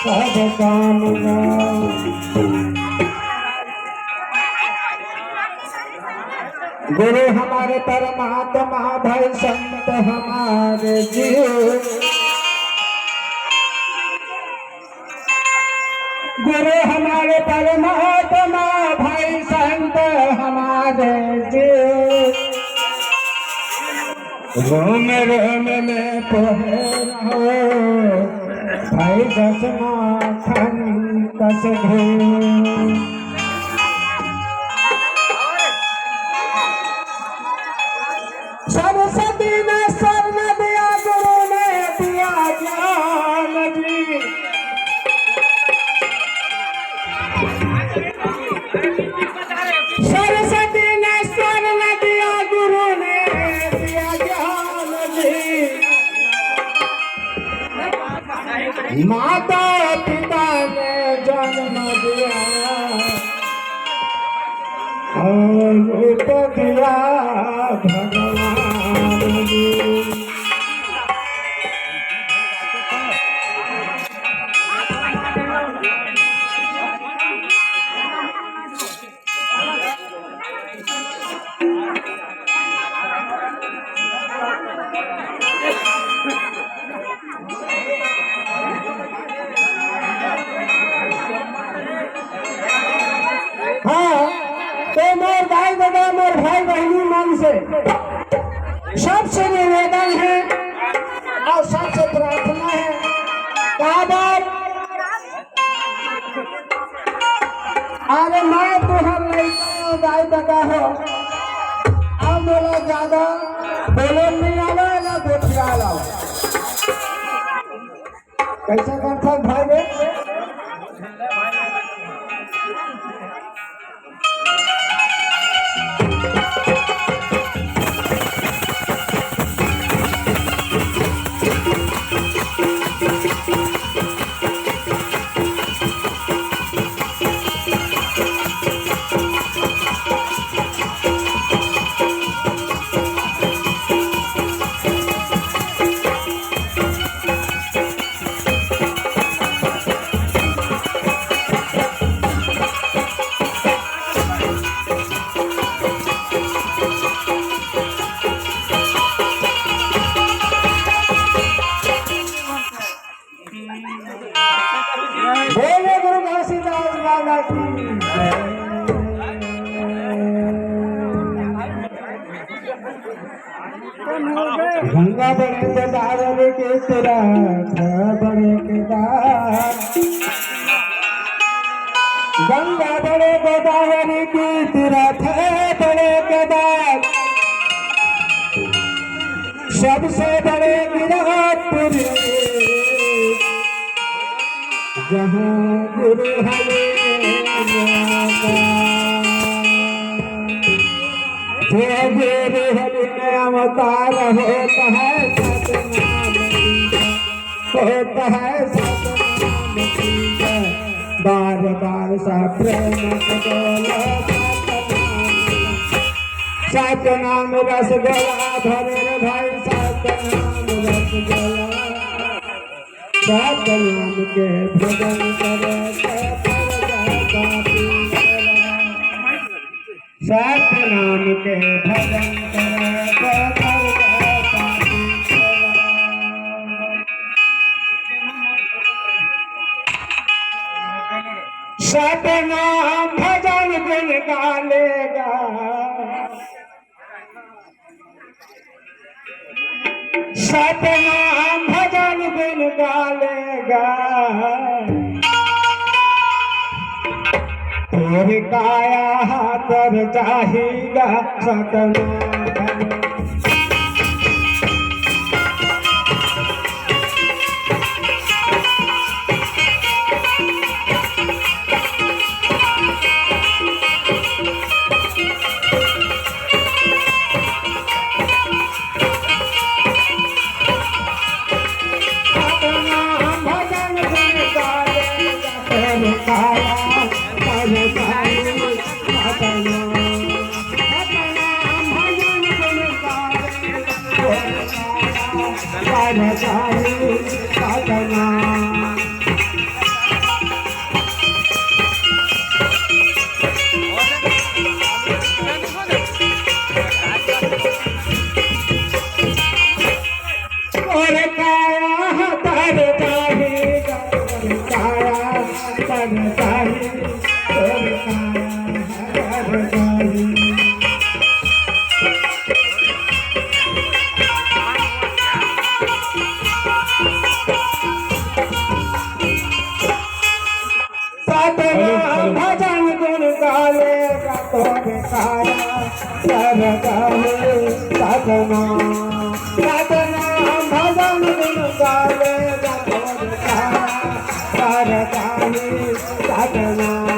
सब काम का। गुरु हमारे परमात्मा भाई संत हमारे जीव, गुरु हमारे परमात्मा भाई संत हमारे जीव। रोम रोम में पोहे रहो भाई दसमा खन कस भू। सरस्वती ने स्वर्ण दिया, गुरु ने दिया ज्ञान जी। सरस्वती ने स्वर्ण दिया, गुरु ने दिया ज्ञान जी। माता पिता ने जन्म दिया और रूप दिया भगवान जी। हाँ, तो मोर भाई दादा मोर भाई बहनी मन से सबसे निवेदन है और सबसे प्रार्थना है। क्या बात? अरे मैं तुहर लड़का दाई दादा हो, अब बोला ज्यादा बोले नहीं आवा ना गोठिया लाओ। कैसा करता भाई बे? बोले गुरु घासीदास बाबा की जय। गंगा बड़े के दार के तेरा बड़े के दार, गंगा बड़े गोदावरी की तीरथ बड़े के दार। सबसे बड़े विराटपुरी जहाँ गुरु हमें जो गुरु हमें अवतार होता है सतनाम होता है सतनाम की। बार बार सा प्रेम बोलो सतनाम रसगोला धरे भाई सतनाम रसगोला। सतनाम के भजन करे सतनाम के भजन करे सतनाम भजन गुण गालेगा। सतनाम भजन गुण गालेगा। तेरी काया तर चाहेगा सतनाम। साधना भजन गुण गावेगा तो बेचारा कर गावे साधना साधना भजन गुण गावेगा तो बेचारा कर गावे साधना